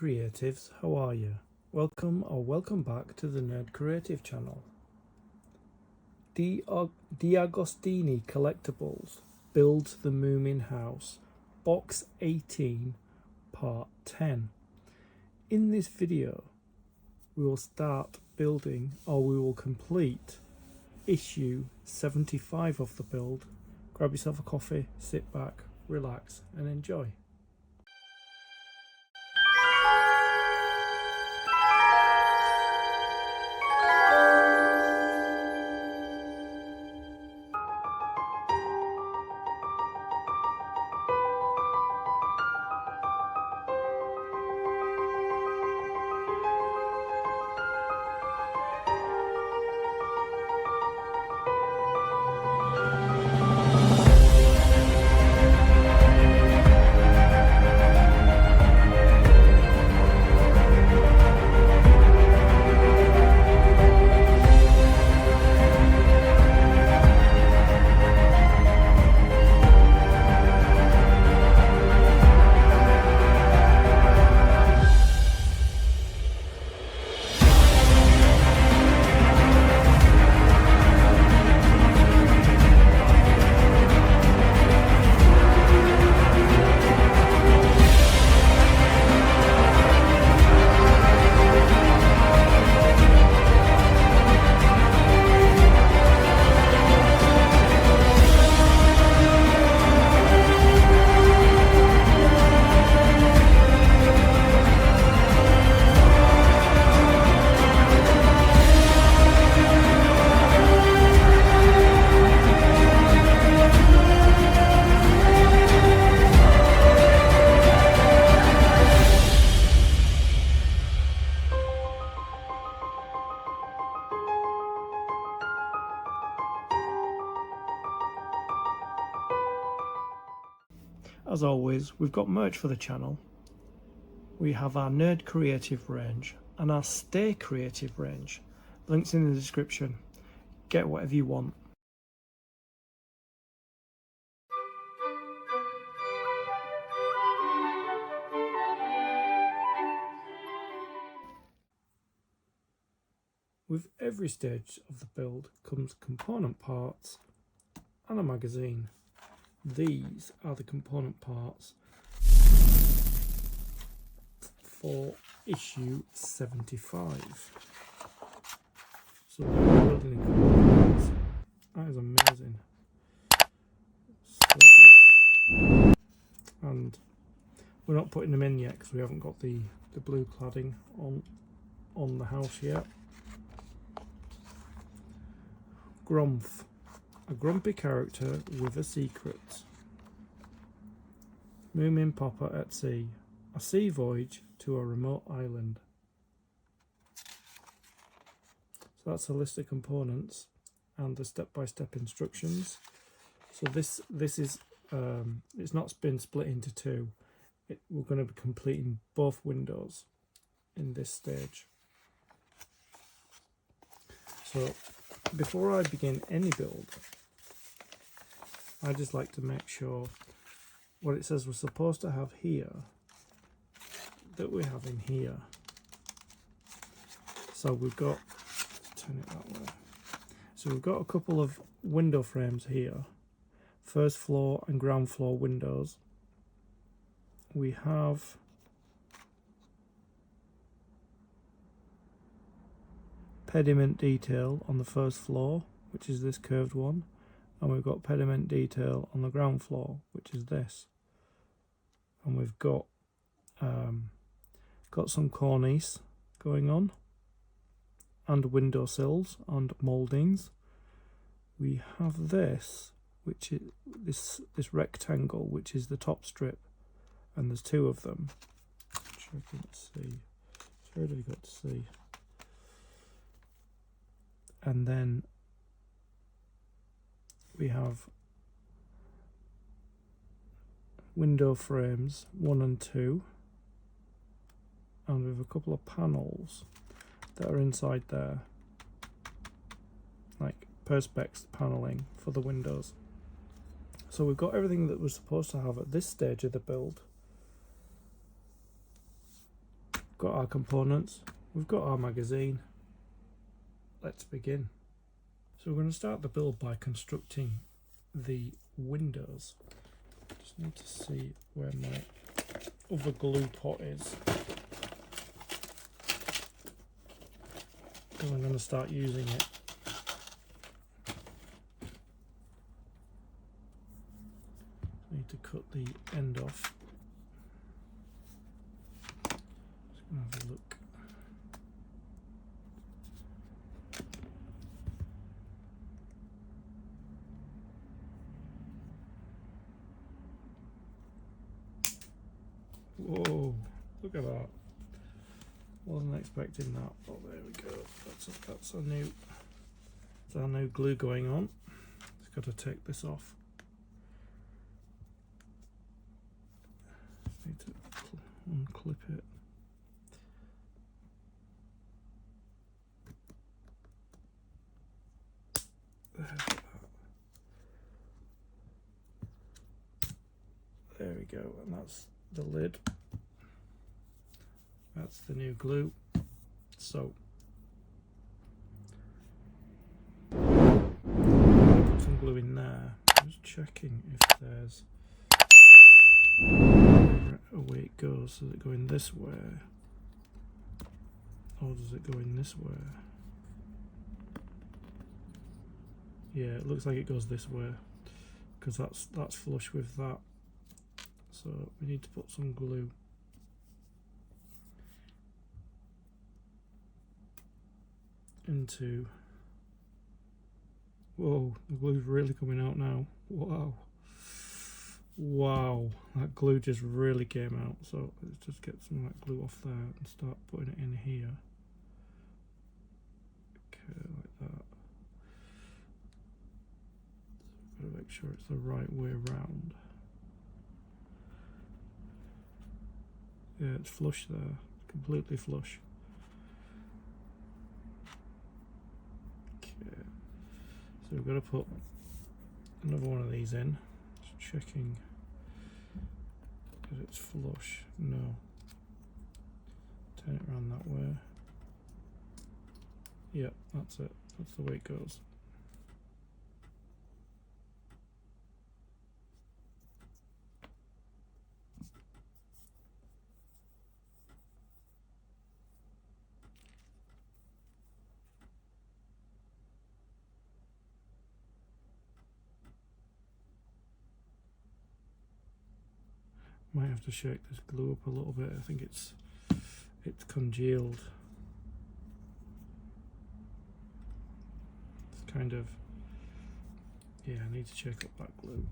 Creatives, how are you? Welcome back to the Nerd Creative channel. DeAgostini Collectibles builds the Moomin house, box 18, part 10. In this video, we will start building, or we will complete issue 75 of the build. Grab yourself a coffee, sit back, relax and enjoy. As always, we've got merch for the channel. We have our Nerd Creative range and our Stay Creative range. Links in the description. Get whatever you want. With every stage of the build comes component parts and a magazine. These are the component parts for issue 75. So we're building the components. That is amazing. So good. And we're not putting them in yet because we haven't got the blue cladding on the house yet. Grumph. A grumpy character with a secret. Moomin Popper at sea. A sea voyage to a remote island. So that's a list of components and the step-by-step instructions. So this is it's not been split into two. We're going to be completing both windows in this stage. So before I begin any build, I just like to make sure what it says we're supposed to have here, that we have in here. So we've got, let's turn it that way. So we've got a couple of window frames here, first floor and ground floor windows. We have pediment detail on the first floor, which is this curved one. And we've got pediment detail on the ground floor, which is this. And we've got some cornice going on, and windowsills and mouldings. We have this, which is this rectangle, which is the top strip, and there's two of them. Which I can see. It's very difficult to see. And then we have window frames 1 and 2, and we have a couple of panels that are inside there, like perspex paneling for the windows. So we've got everything that we're supposed to have at this stage of the build. got our components, we've got our magazine. Let's begin. So we're going to start the build by constructing the windows. Just need to see where my other glue pot is. And I'm going to start using it. Need to cut the end off. Just going to have a look. Whoa, look at that. Wasn't expecting that. Oh, there we go. That's our new glue going on. Just got to take this off. Just need to unclip it. There we go, and that's the lid. That's the new glue. So put some glue in there. Just checking if there's a way it goes. Does it go in this way, or does it go in this way? Yeah, it looks like it goes this way because that's flush with that. So we need to put some glue into. Whoa, the glue's really coming out now. Wow. Wow, that glue just really came out. So let's just get some of that glue off there and start putting it in here. Okay, like that. So gotta make sure it's the right way around. Yeah, it's flush there, completely flush. Okay, so we've got to put another one of these in. Just checking that it's flush. No. Turn it around that way. Yep, that's it. That's the way it goes. Might have to shake this glue up a little bit. I think it's congealed. It's kind of, yeah, I need to shake up that glue.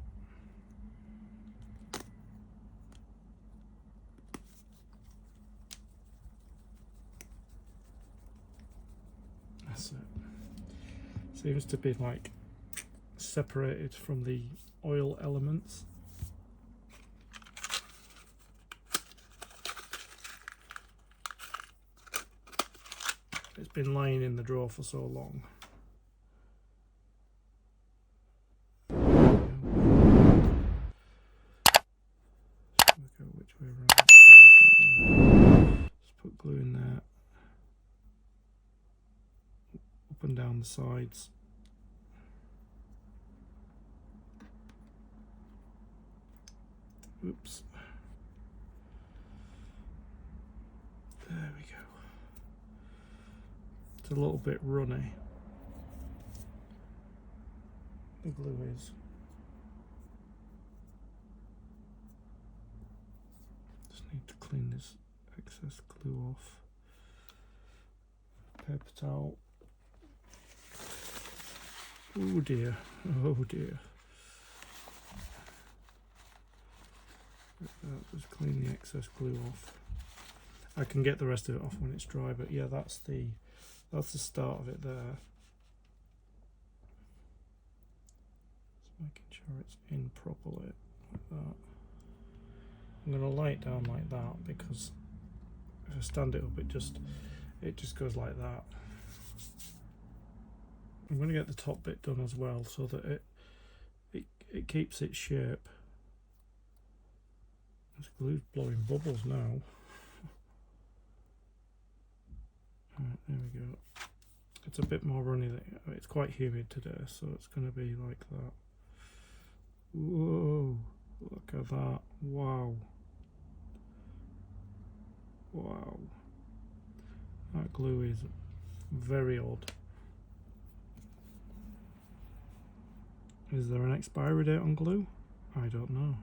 That's it. Seems to be like separated from the oil elements. It's been lying in the drawer for so long. Just work out which way around. Just put glue in there. Up and down the sides. Oops. There we go. It's a little bit runny. The glue is. Just need to clean this excess glue off. Paper towel. Oh dear. Oh dear. Just clean the excess glue off. I can get the rest of it off when it's dry, but yeah, that's the start of it there. Just making sure it's in properly like that. I'm going to lay it down like that because if I stand it up, it just goes like that. I'm going to get the top bit done as well so that it keeps its shape. This glue's blowing bubbles now. Right, there we go. It's a bit more runny. It's quite humid today, so it's going to be like that. Whoa, look at that. Wow. Wow. That glue is very odd. Is there an expiry date on glue? I don't know.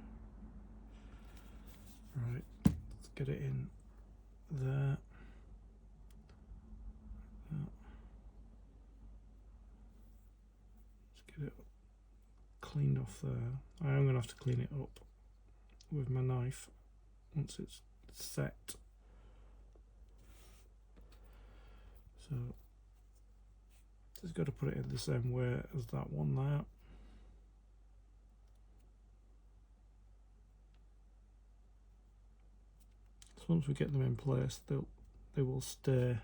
Right, let's get it in there. Let's get it cleaned off there. I am going to have to clean it up with my knife once it's set. So just got to put it in the same way as that one there. So once we get them in place, they will stay.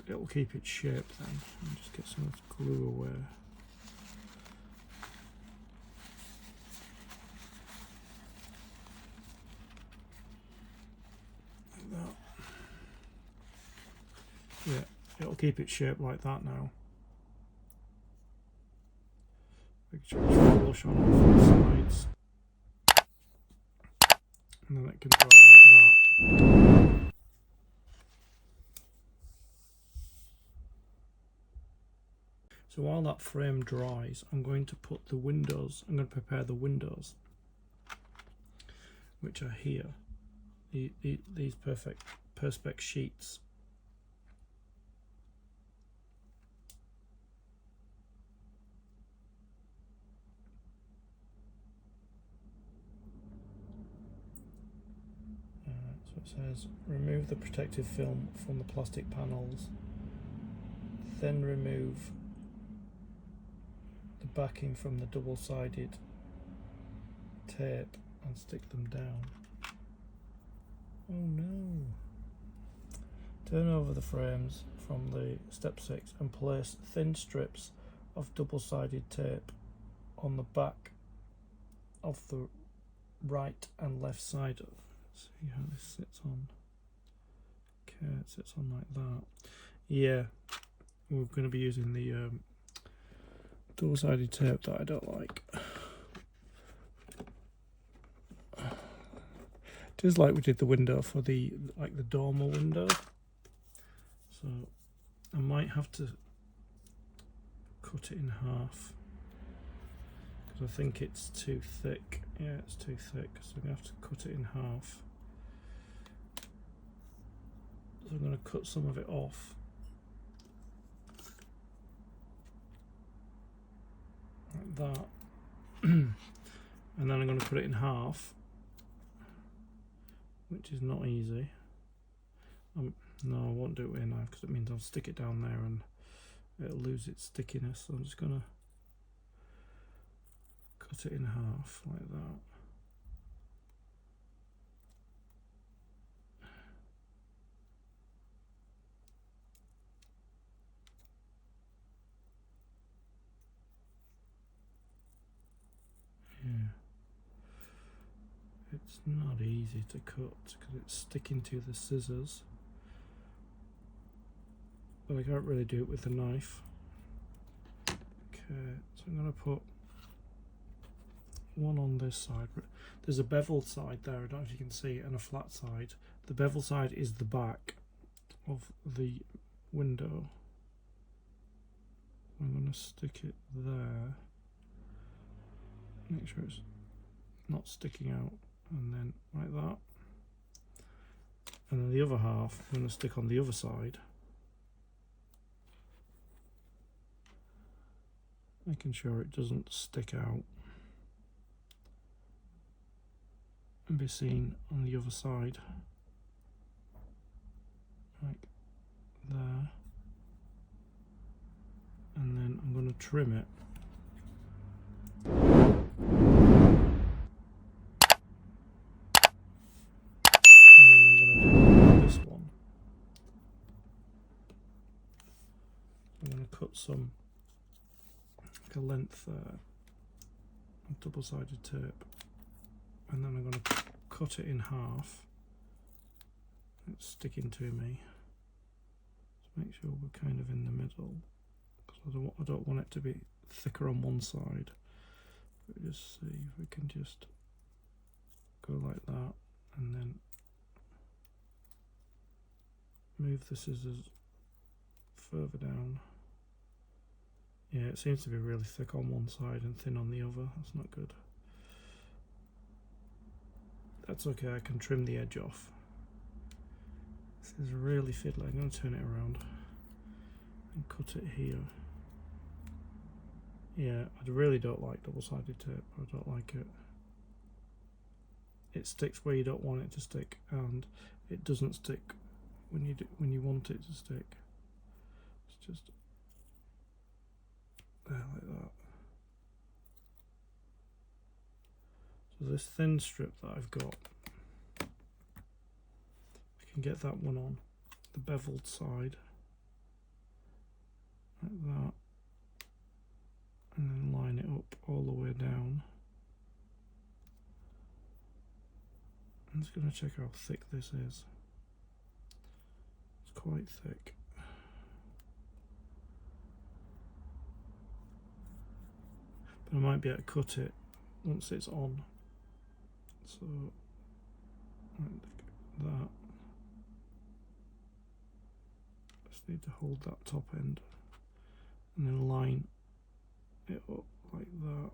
It'll keep its shape then. And just get some of the glue away. Like that. Yeah, it'll keep its shape like that now. Make sure it's flush on all four sides. And then it can dry like that. So while that frame dries, I'm going to put the windows, I'm going to prepare the windows, which are here, these perspex sheets. So it says, remove the protective film from the plastic panels, then remove the backing from the double-sided tape and stick them down. Oh no! Turn over the frames from the step 6 and place thin strips of double-sided tape on the back of the right and left side of. Let's see how this sits on. Okay, it sits on like that. Yeah, we're going to be using the double-sided tape that I don't like. Just like we did the window for the dormer window. So I might have to cut it in half because I think it's too thick. Yeah, it's too thick, so I'm going to have to cut it in half. So I'm going to cut some of it off. Like that. And then I'm going to cut it in half, which is not easy. No, I won't do it with a knife because it means I'll stick it down there and it'll lose its stickiness. So I'm just going to cut it in half like that. Yeah. It's not easy to cut because it's sticking to the scissors. But I can't really do it with the knife. Okay, so I'm going to put one on this side. There's a beveled side there, I don't know if you can see, and a flat side. The bevel side is the back of the window. I'm going to stick it there. Make sure it's not sticking out, and then like that. And then the other half I'm going to stick on the other side. Making sure it doesn't stick out and be seen on the other side, like there. And then I'm going to trim it. And then I'm going to do this one. I'm going to cut some a length there of double-sided tape, and then I'm going to cut it in half it's sticking to me. Just make sure we're kind of in the middle, because I don't want it to be thicker on one side. But just see if we can just go like that, and then move the scissors further down. Yeah, it seems to be really thick on one side and thin on the other. That's not good. That's okay, I can trim the edge off. This is really fiddly. I'm going to turn it around and cut it here. Yeah, I really don't like double-sided tape. I don't like it. It sticks where you don't want it to stick, and it doesn't stick when you want it to stick. It's just there like that. So this thin strip that I've got, I can get that one on the beveled side like that, and then line it up all the way down. I'm just going to check how thick this is. It's quite thick. But I might be able to cut it once it's on. So, like that. Just need to hold that top end and then line it up like that.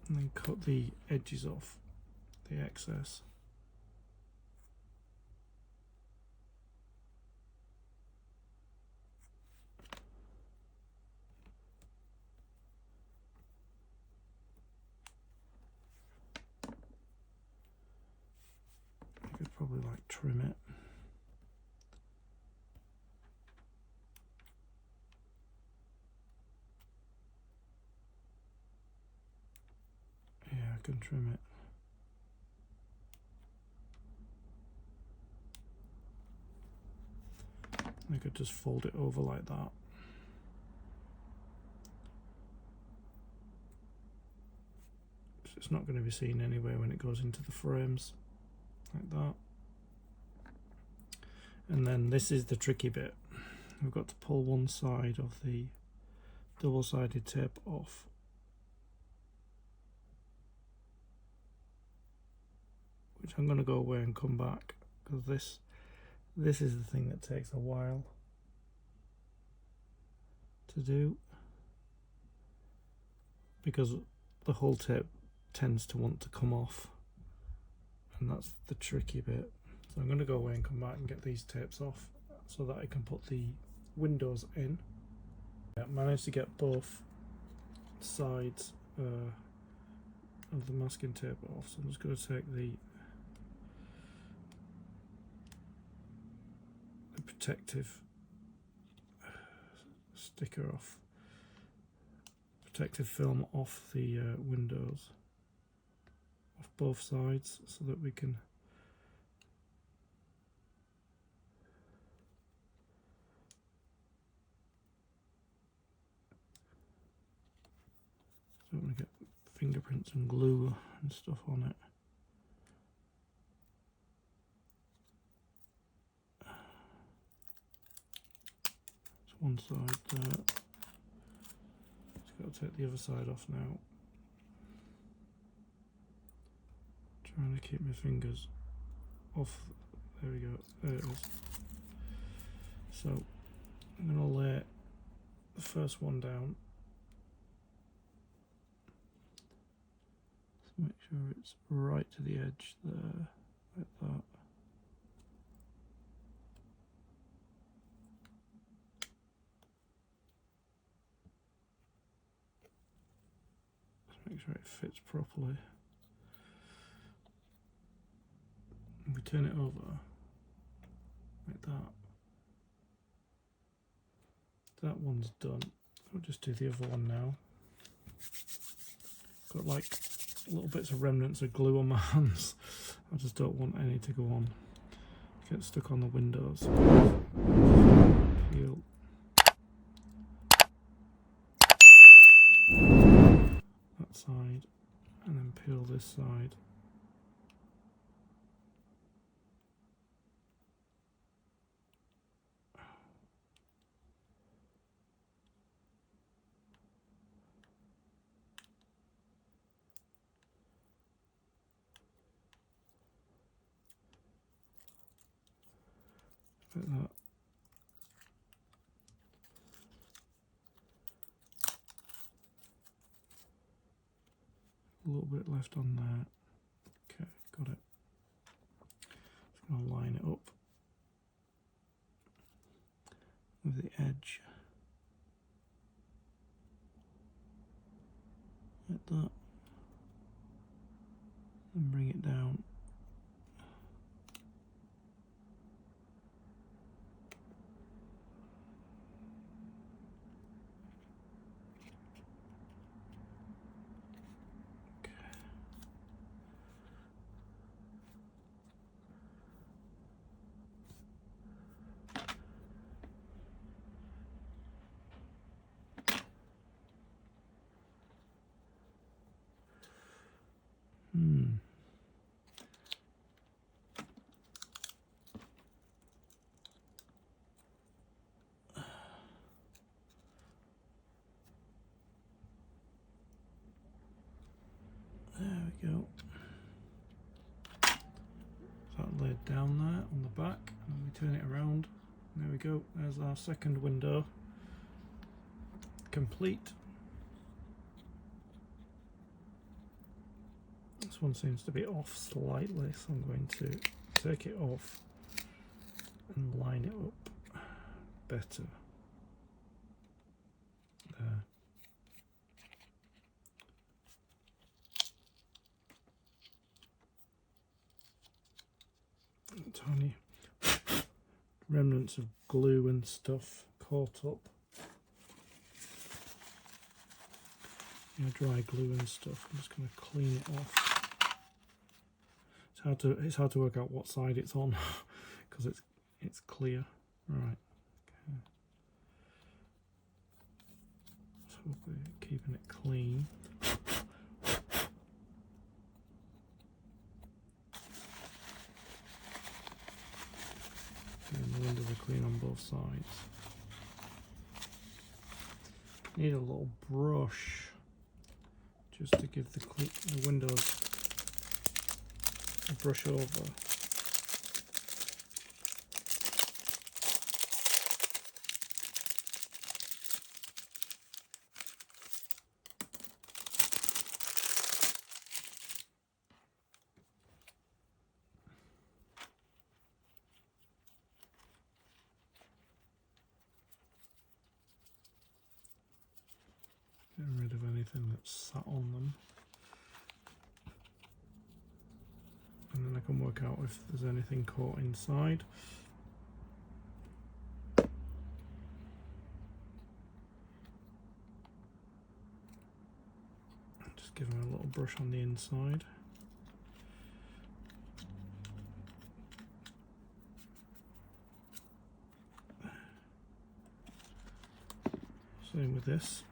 And then cut the edges off, the excess. I could probably like trim it. Yeah, I can trim it. I could just fold it over like that. It's not going to be seen anyway when it goes into the frames, like that. And then this is the tricky bit. We've got to pull one side of the double-sided tape off. Which I'm going to go away and come back, because this is the thing that takes a while to do, because the whole tape tends to want to come off, and that's the tricky bit. So I'm going to go away and come back and get these tapes off so that I can put the windows in. I managed to get both sides of the masking tape off, so I'm just going to take the protective sticker off, protective film off the windows, off both sides, so that we can don't want to get fingerprints and glue and stuff on it. One side there. Just got to take the other side off now. Trying to keep my fingers off. There we go. There it is. So I'm going to lay the first one down. Just make sure it's right to the edge there, like that. Make sure it fits properly. And we turn it over like that. That one's done. I'll just do the other one now. Got like little bits of remnants of glue on my hands. I just don't want any to go on. Get stuck on the windows. Peel. Side, and then peel this side. like that. A little bit left on there. Okay, got it. Just going to line it up with the edge. Like that. And bring it down. There we go. That laid down there on the back, and we turn it around. There we go. There's our second window complete. This one seems to be off slightly, so I'm going to take it off and line it up better. There. Tiny remnants of glue and stuff caught up. Dry glue and stuff. I'm just going to clean it off. It's hard to work out what side it's on because it's clear. Right. Okay. So we're keeping it clean. And the windows are clean on both sides. Need a little brush just to give the windows a brush over. Getting rid of anything that's sat on them. And then I can work out if there's anything caught inside. Just give them a little brush on the inside. Same with this.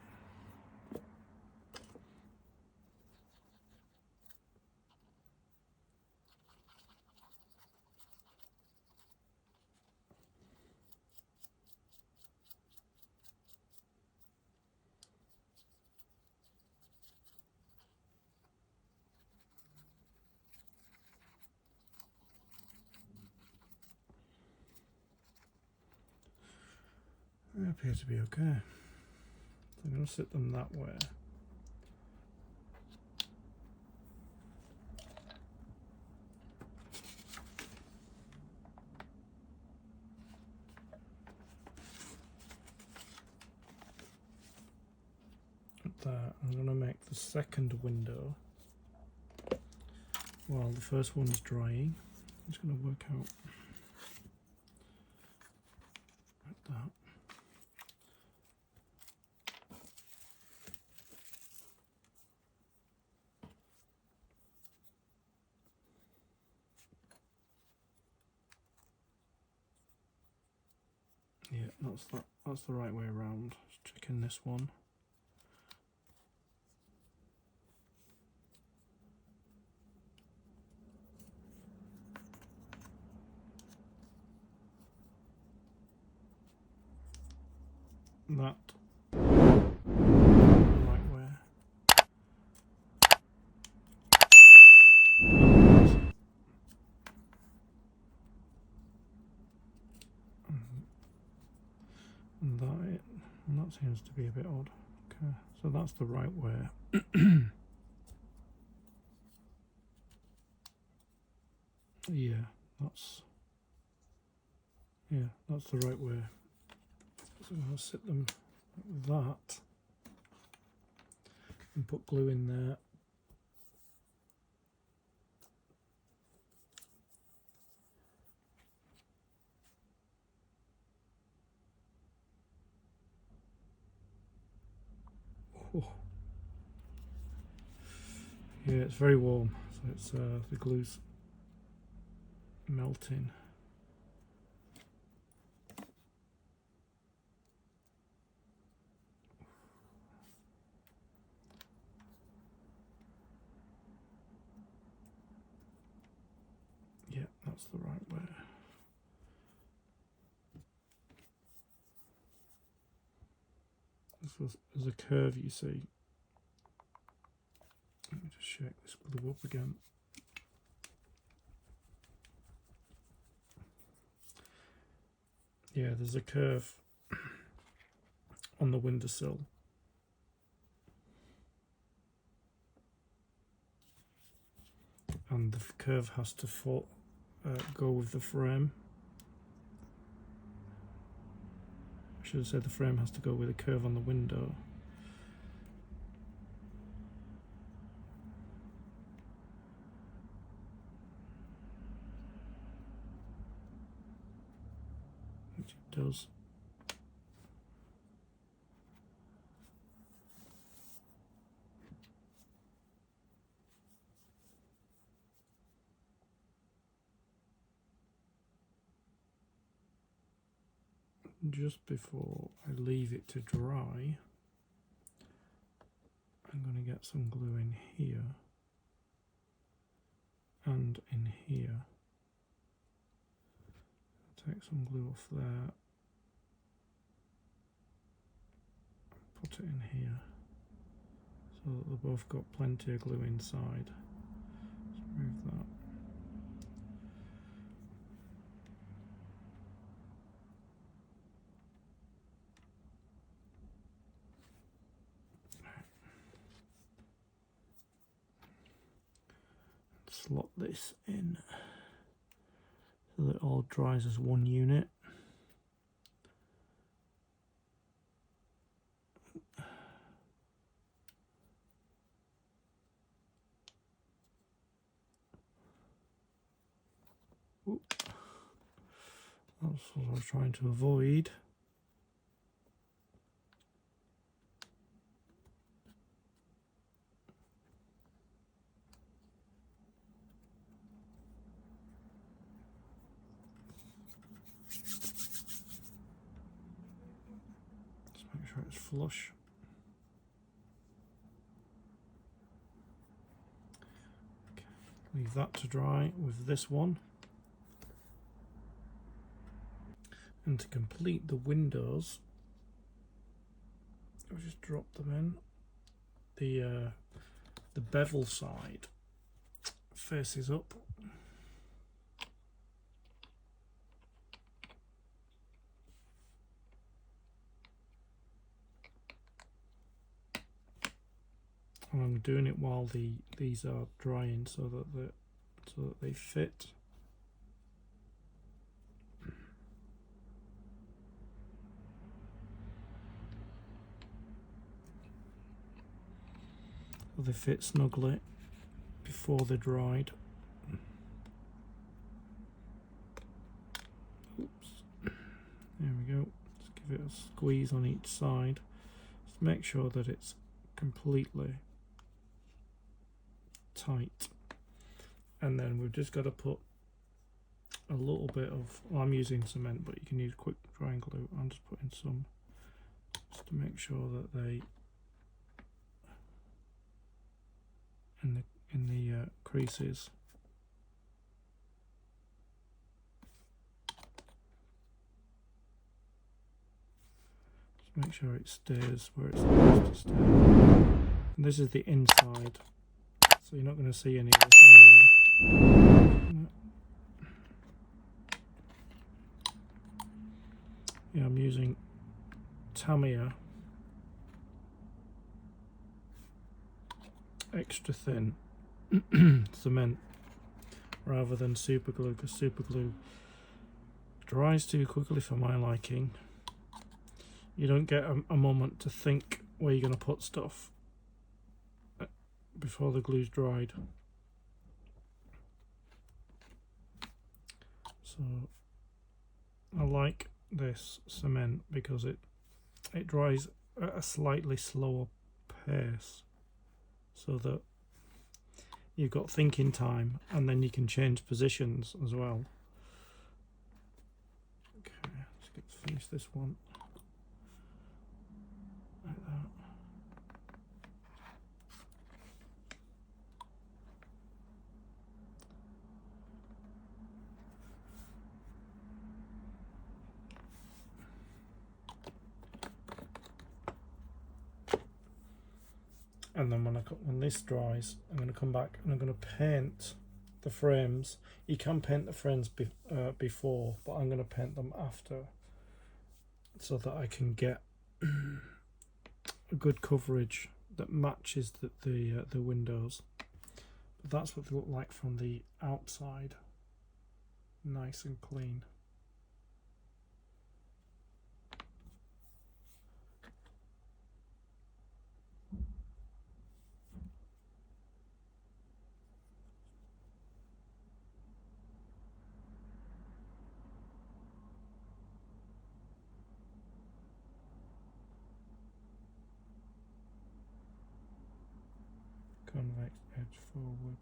They appear to be okay. So I'm going to sit them that way. At that, I'm going to make the second window while the first one's drying. I'm just going to work out like that. Yeah, that's the right way around. Just checking this one. That the right way. And that seems to be a bit odd. Okay, so that's the right way. Yeah, that's the right way. So I'll sit them like that and put glue in there. Oh. Yeah, it's very warm, so it's the glue's melting. Yeah, that's the right way. There's a curve, you see. Let me just shake this glue up again. Yeah, there's a curve on the windowsill. And the curve has to go with the frame. I should have said the frame has to go with a curve on the window. Which it does. Just before I leave it to dry, I'm going to get some glue in here and in here. Take some glue off there, put it in here so that they've both got plenty of glue inside. Let's move that. Slot this in so that it all dries as one unit. Oop. That's what I was trying to avoid. Make sure it's flush. Okay. Leave that to dry with this one. And to complete the windows, I'll just drop them in. The bevel side faces up. And I'm doing it while these are drying so that they fit. So they fit snugly before they're dried. Oops. There we go. Just give it a squeeze on each side. Just make sure that it's completely tight, and then we've just got to put a little bit of, well, I'm using cement, but you can use quick drying glue. I'm just putting some just to make sure that they in the creases. Just make sure it stays where it's supposed to stay. And this is the inside. So you're not going to see any of this anywhere. Yeah, I'm using Tamiya extra thin cement rather than super glue, because super glue dries too quickly for my liking. You don't get a moment to think where you're going to put stuff before the glue's dried. So I like this cement because it dries at a slightly slower pace, so that you've got thinking time, and then you can change positions as well. Okay, let's finish this one like that. And then when this dries, I'm going to come back and I'm going to paint the frames. You can paint the frames before, but I'm going to paint them after, so that I can get a good coverage that matches the windows. But that's what they look like from the outside, nice and clean. Convex edge forward.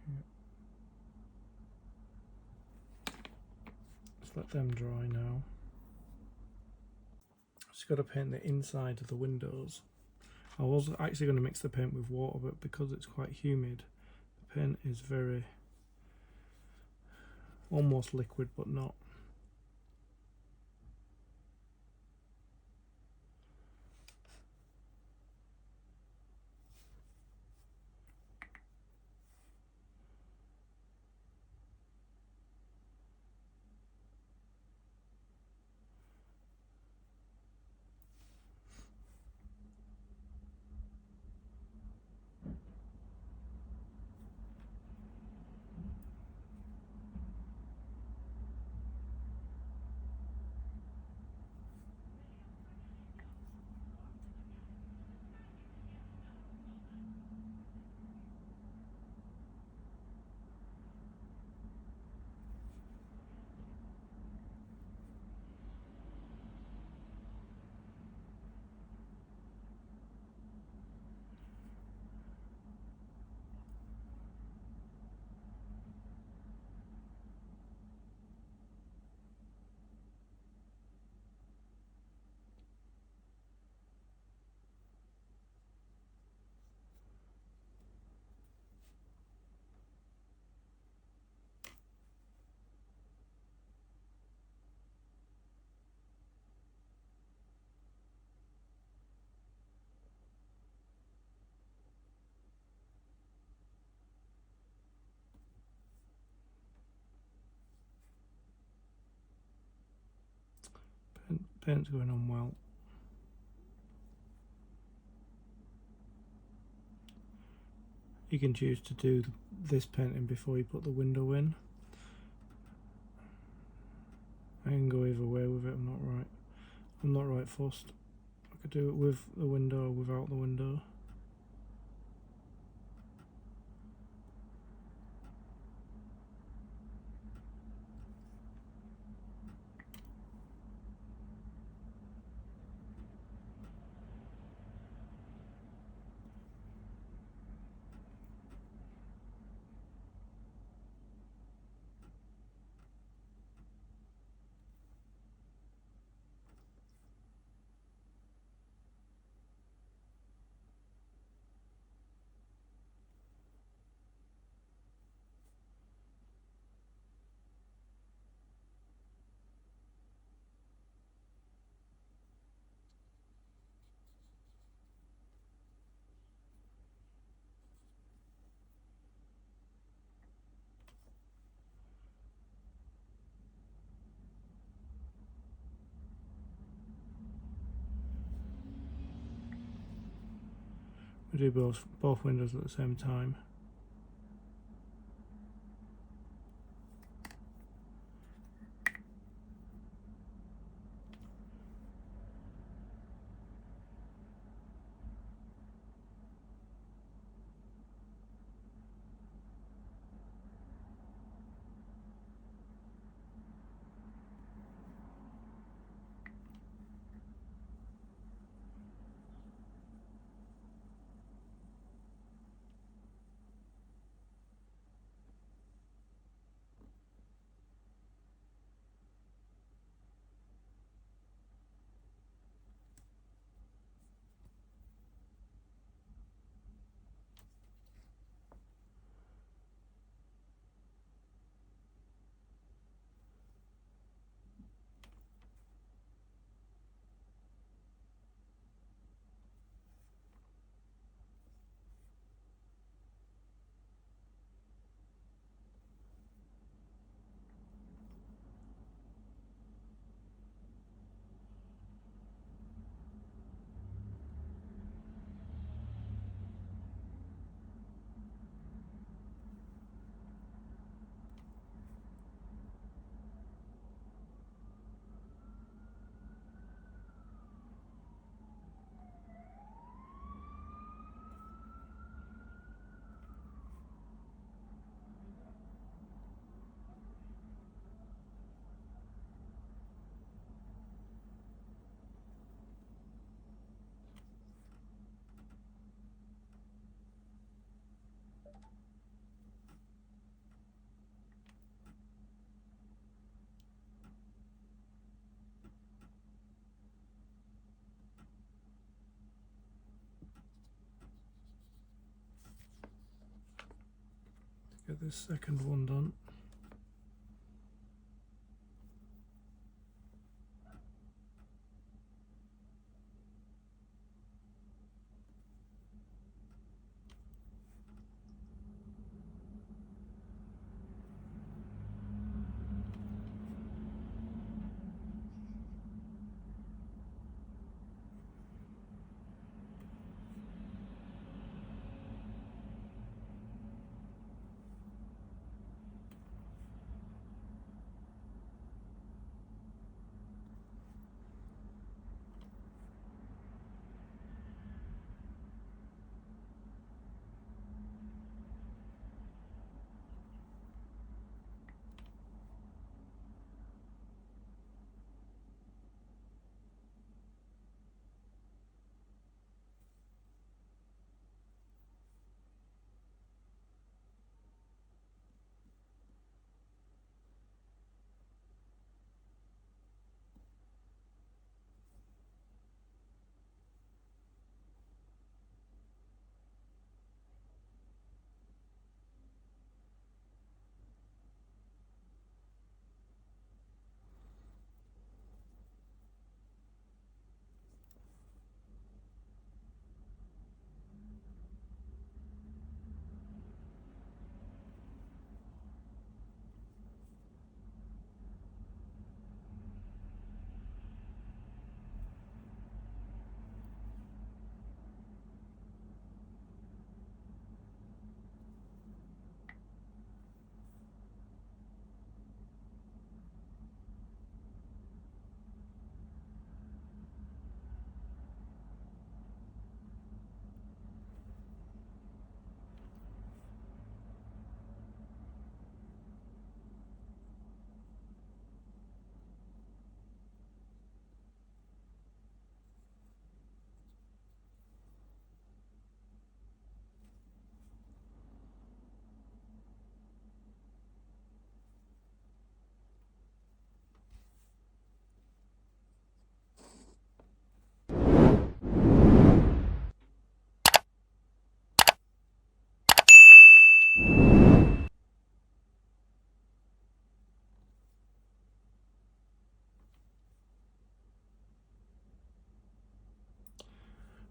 Yeah. Let's let them dry now. Just got to paint the inside of the windows. I was actually going to mix the paint with water, but because it's quite humid, the paint is very almost liquid, but not. Paint's going on well. You can choose to do this painting before you put the window in. I can go either way with it. I'm not right fussed. I could do it with the window or without the window. We do both windows at the same time. Get this second one done.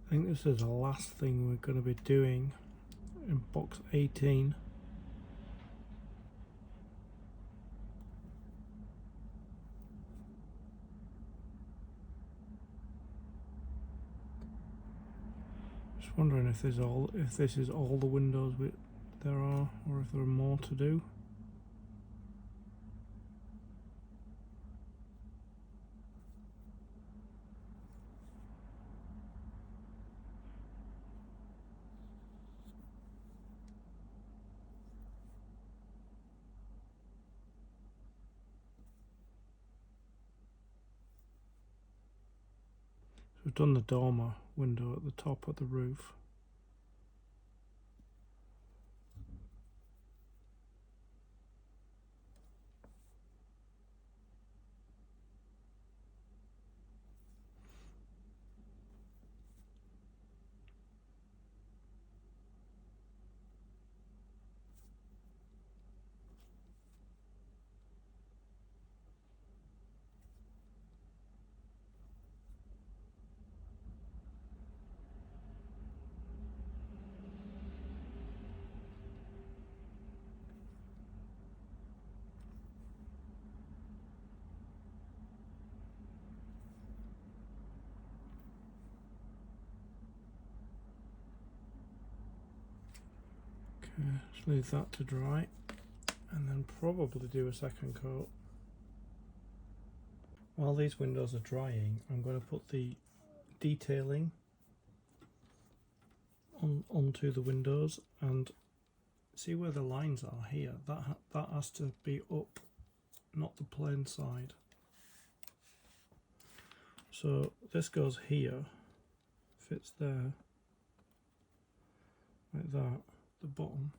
I think this is the last thing we're going to be doing in box 18. Just Just wondering if this is all the windows there are, or if there are more to do. We've done the dormer window at the top of the roof. Just leave that to dry and then probably do a second coat. While these windows are drying, I'm going to put the detailing onto the windows and see where the lines are here. That has to be up, not the plain side. So this goes here, fits there, like that, the bottom.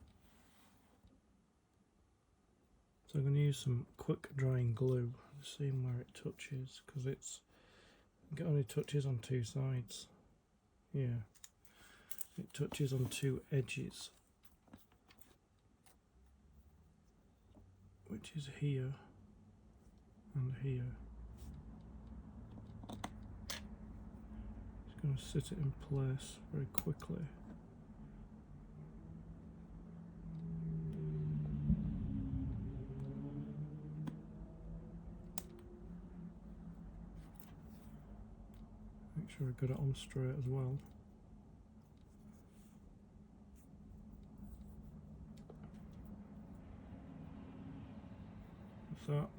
So I'm going to use some quick drying glue, seeing where it touches, because it only touches on two sides. Yeah, it touches on two edges, which is here and here. Just going to sit it in place very quickly. Make sure I got it on straight as well. Like that.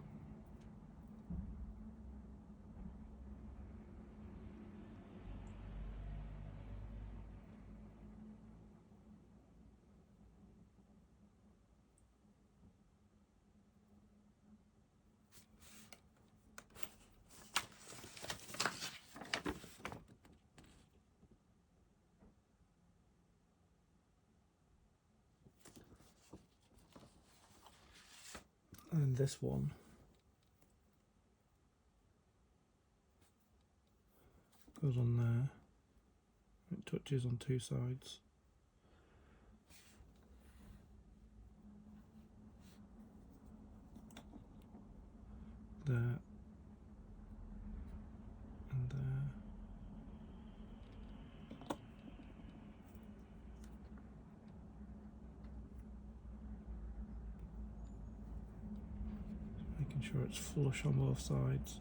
And this one goes on there. It touches on two sides. There and there. Making sure it's flush on both sides.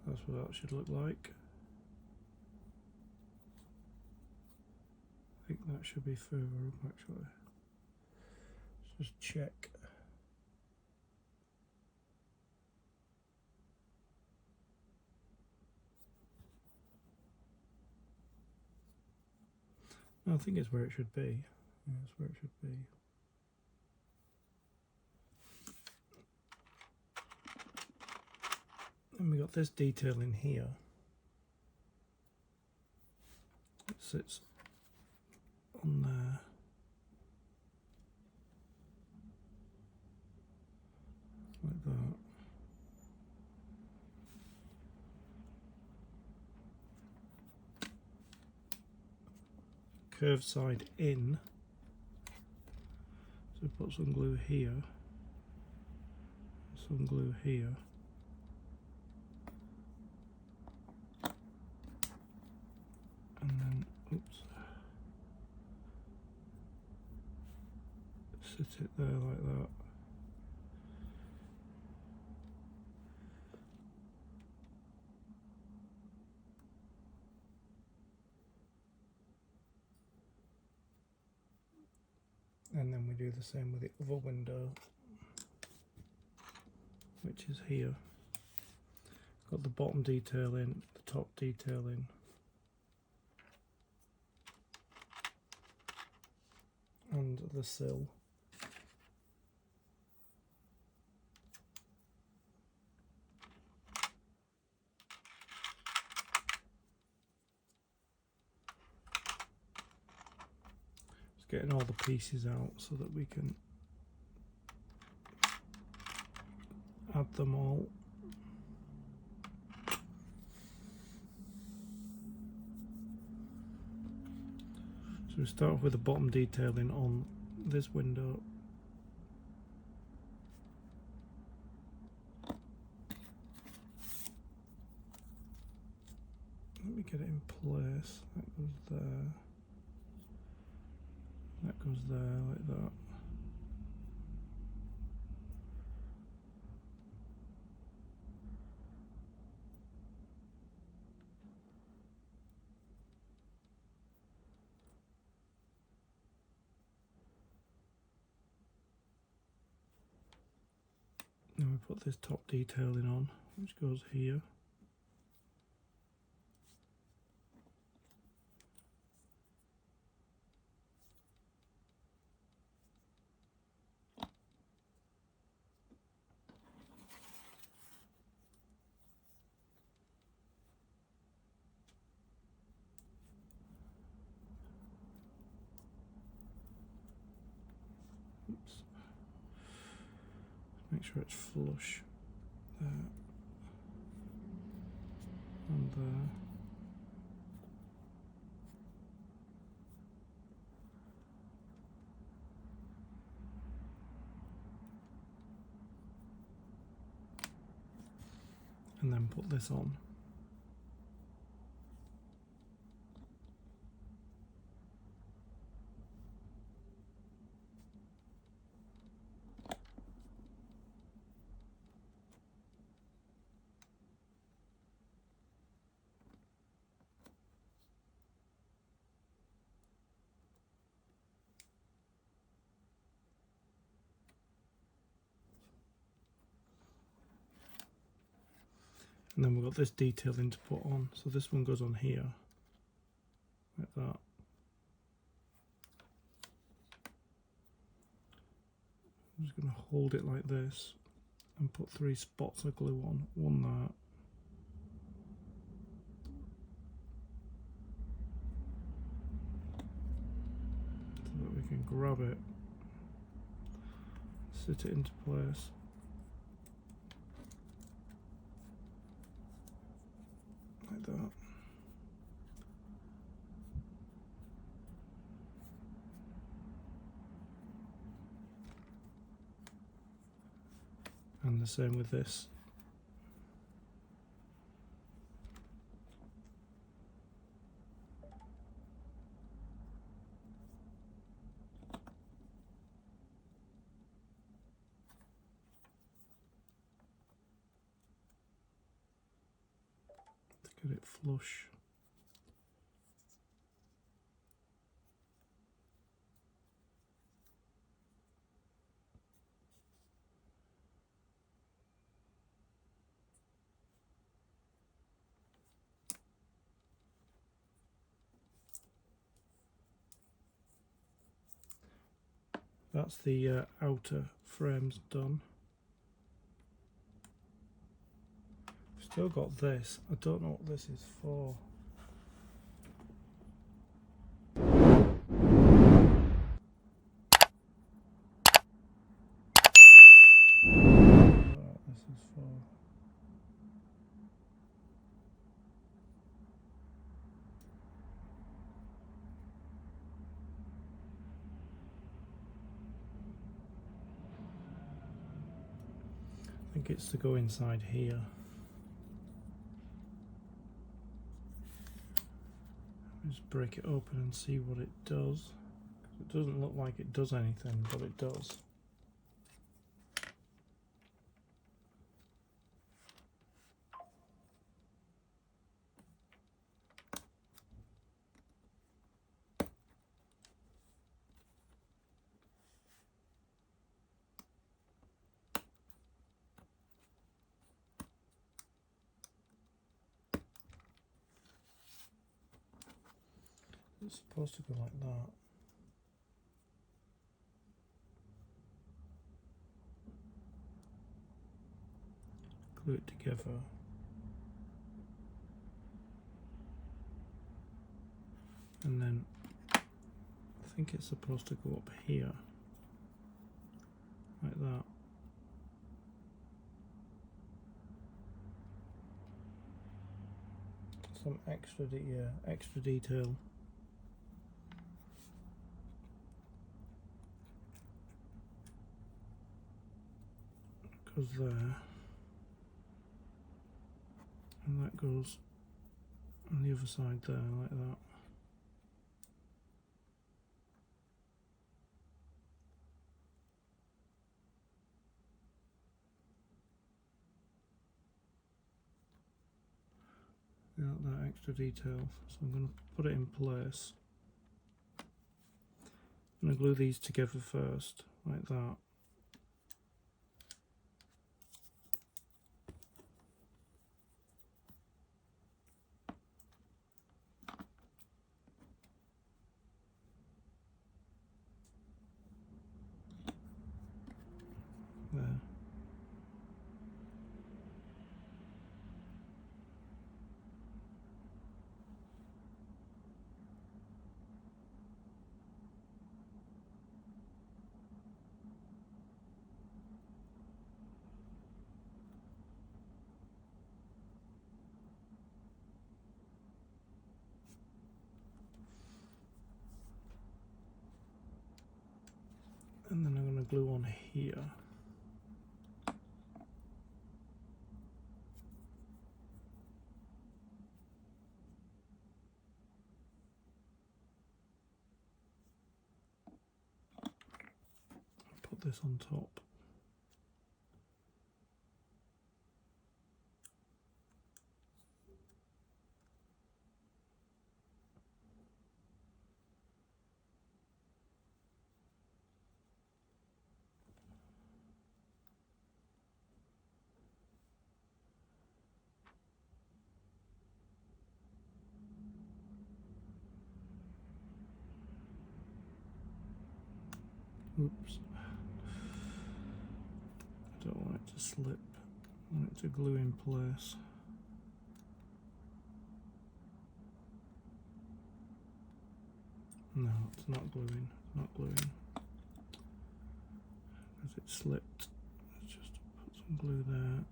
That's what that should look like. I think that should be further up actually. Let's just check. No, I think it's where it should be. Yeah, it's where it should be. And we got this detail in here. It sits on there. Like that. Curved side in. So put some glue here. Some glue here. And then, oops, Sit it there like that. And then we do the same with the other window, which is here. Got the bottom detail in, the top detail in. And the sill. Just getting all the pieces out so that we can add them all. So we start off with the bottom detailing on this window. Let me get it in place. That goes there. That goes there like that. Then we put this top detailing on, which goes here. Oops. Make sure it's flush there and there. And then put this on. And then we've got this detailing to put on. So this one goes on here, like that. I'm just going to hold it like this and put 3 spots of glue on. One that. So that we can grab it, sit it into place. Like that. And the same with this. To get it flush. That's the outer frames done. Still got this. I don't know what this is for. What this is for. I think it's to go inside here. Just break it open and see what it does. It doesn't look like it does anything, but it does. It's supposed to go like that. Glue it together. And then I think it's supposed to go up here. Like that. Some extra detail. Goes there, and that goes on the other side there, like that. Without that extra detail, so I'm going to put it in place. I'm going to glue these together first, like that. There. And then I'm going to glue on here. Put this on top. Oops. I don't want it to slip. I want it to glue in place. No, it's not gluing. It's not gluing. Because it slipped. Let's just put some glue there.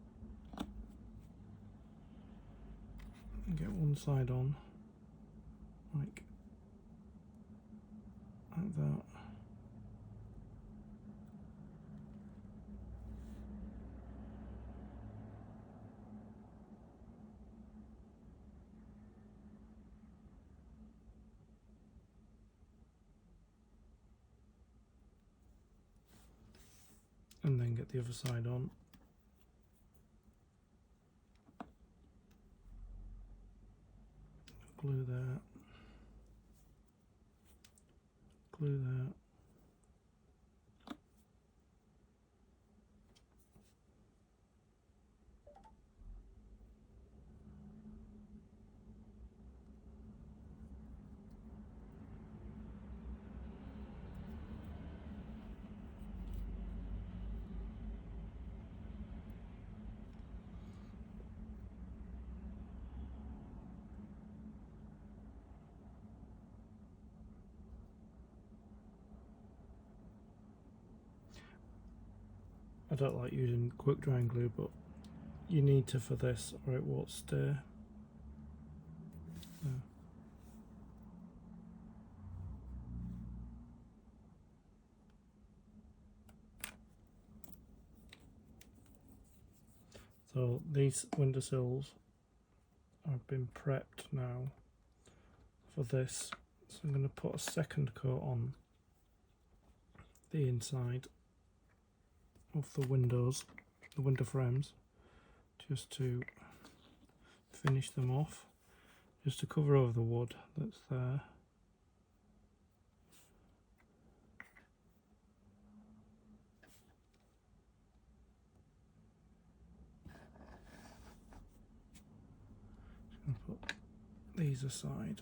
And get one side on. Like that. And then get the other side on. Glue that. Glue that. I don't like using quick drying glue, but you need to for this or it won't stay. Yeah. So these windowsills have been prepped now for this. So I'm going to put a second coat on the inside of the windows, the window frames, just to finish them off, just to cover over the wood that's there. Just going to put these aside.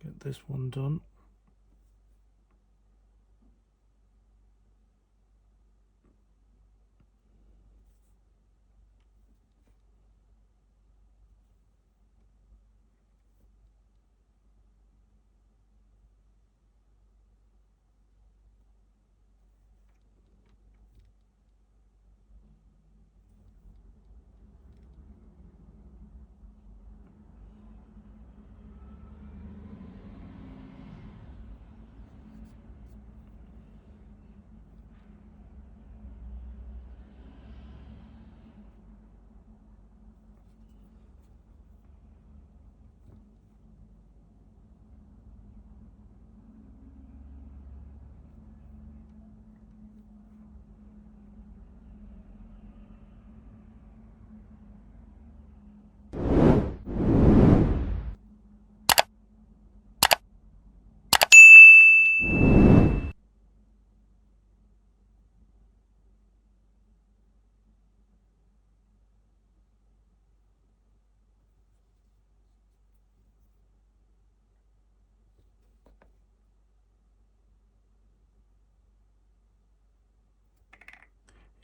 Get this one done.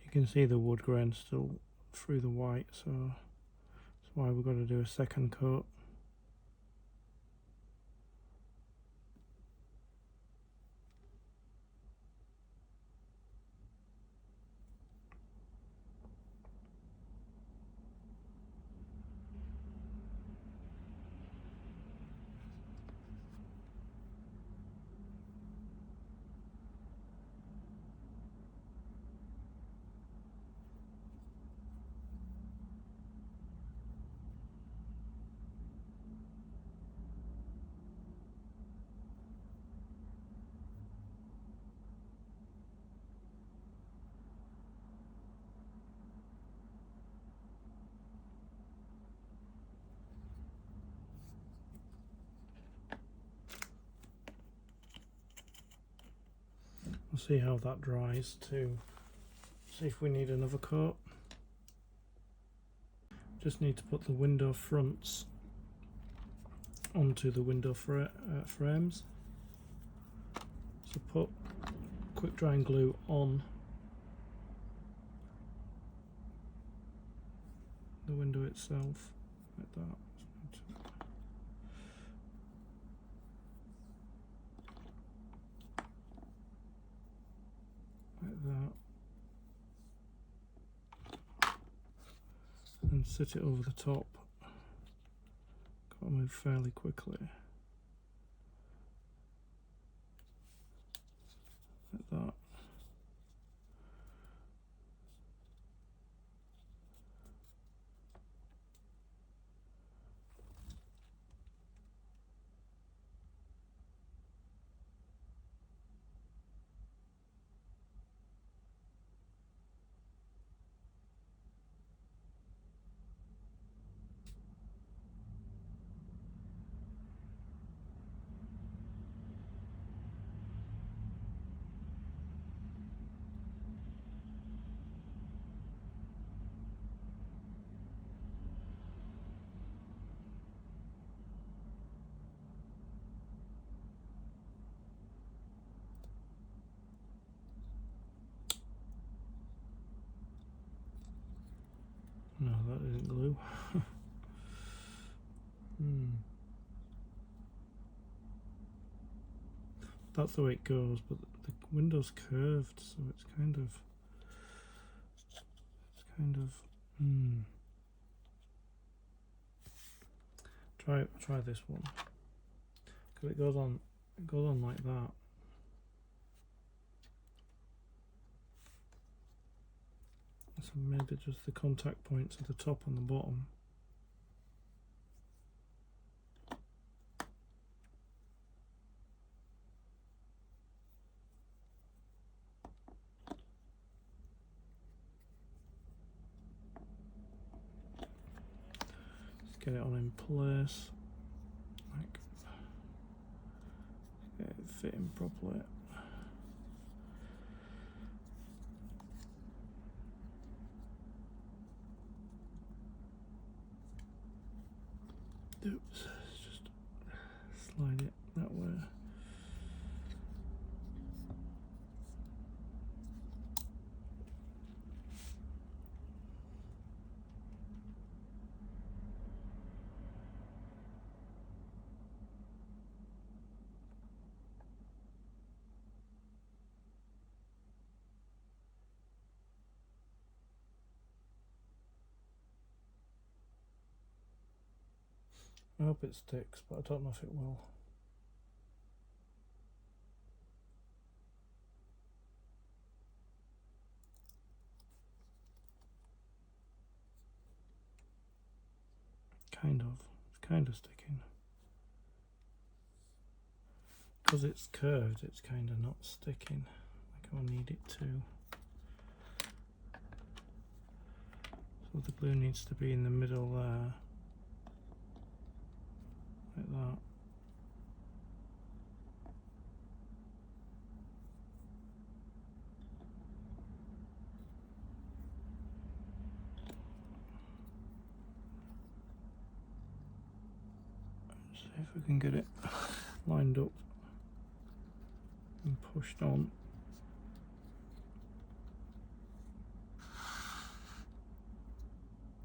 You can see the wood grain still through the white, so that's why we've got to do a second coat. We'll see how that dries to see if we need another coat. Just need to put the window fronts onto the window frames. So put quick drying glue on the window itself, like that. Like that. And sit it over the top. Got to move fairly quickly. Like that. No, that isn't glue. That's the way it goes, but the window's curved, so it's kind of try this one, because it goes on like that. So maybe just the contact points at the top and the bottom. Just get it on in place, like get it fitting properly. Oops, just slide it that way. I hope it sticks, but I don't know if it will. It's kind of sticking. Because it's curved, it's kind of not sticking like I need it to. So the glue needs to be in the middle there. Like that. See if we can get it lined up and pushed on.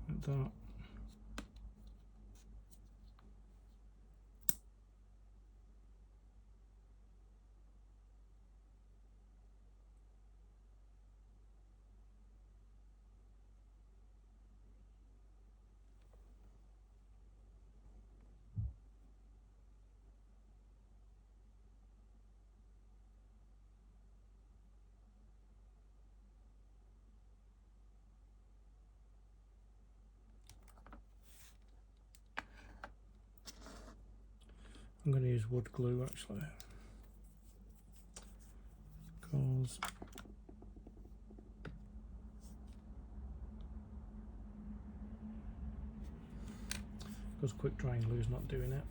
Like that. I'm going to use wood glue actually, because quick drying glue is not doing it.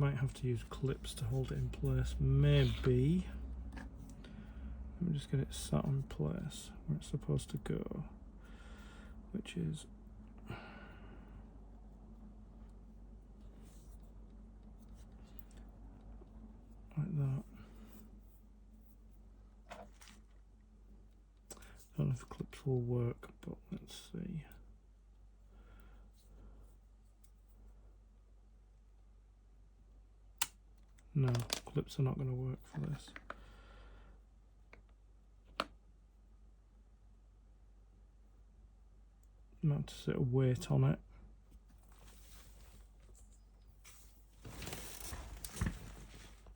Might have to use clips to hold it in place, maybe. Let me just get it sat in place where it's supposed to go, which is like that. I don't know if clips will work, but let's see. No, clips are not going to work for this. I'm going to set a weight on it.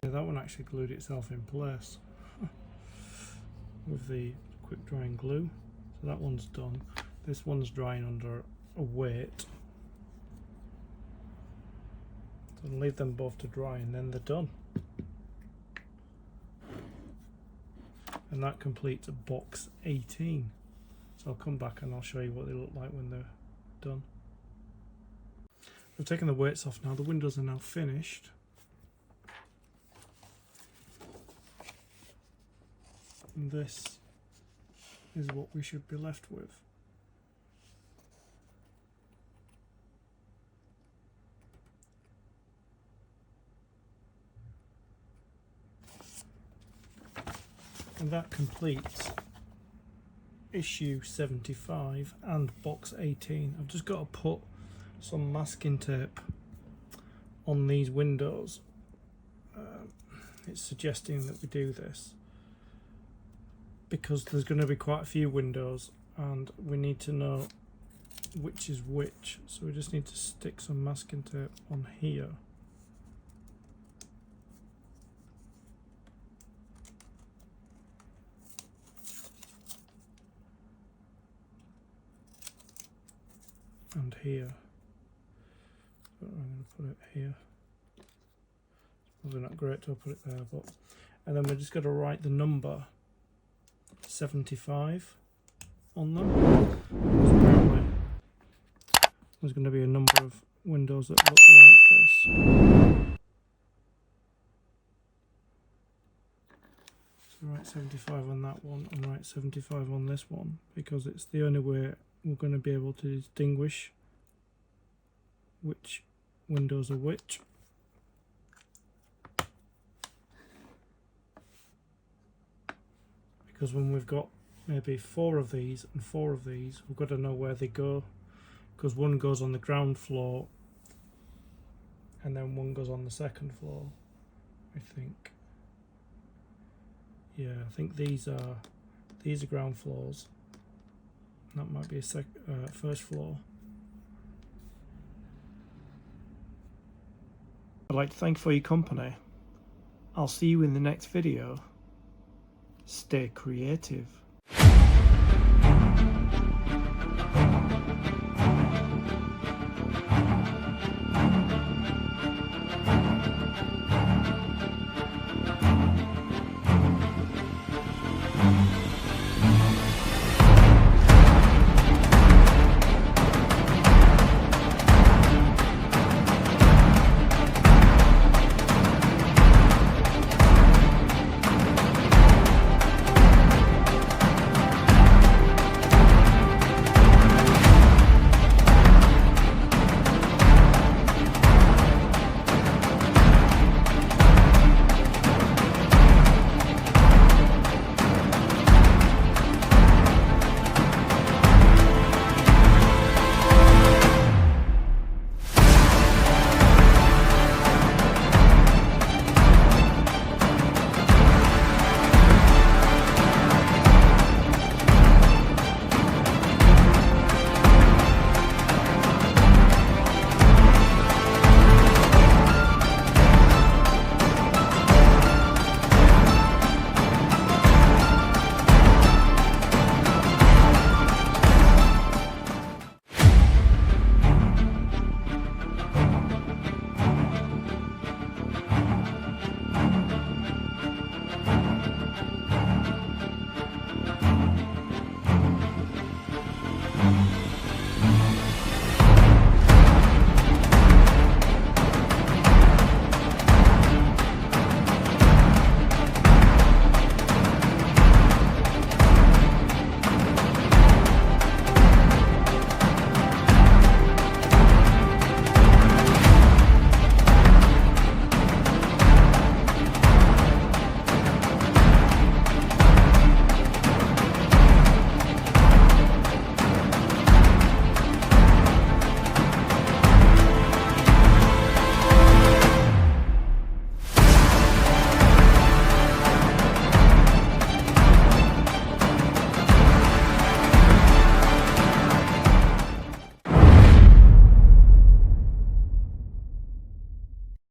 Yeah, that one actually glued itself in place with the quick drying glue. So that one's done. This one's drying under a weight. So I'll leave them both to dry and then they're done. And that completes box 18. So I'll come back and I'll show you what they look like when they're done. I've taken the weights off now. The windows are now finished. And this is what we should be left with. And that completes issue 75 and box 18. I've just got to put some masking tape on these windows. It's suggesting that we do this because there's going to be quite a few windows and we need to know which is which, so we just need to stick some masking tape on here. And here. So I'm going to put it here. It's probably not great to put it there, but and then we're just going to write the number 75 on them. Because apparently there's going to be a number of windows that look like this. So write 75 on that one and write 75 on this one, because it's the only way we're going to be able to distinguish which windows are which. Because when we've got maybe 4 of these and 4 of these, we've got to know where they go, because one goes on the ground floor and then one goes on the second floor, I think. Yeah, I think these are ground floors. That might be a first floor. I'd like to thank you for your company. I'll see you in the next video. Stay creative.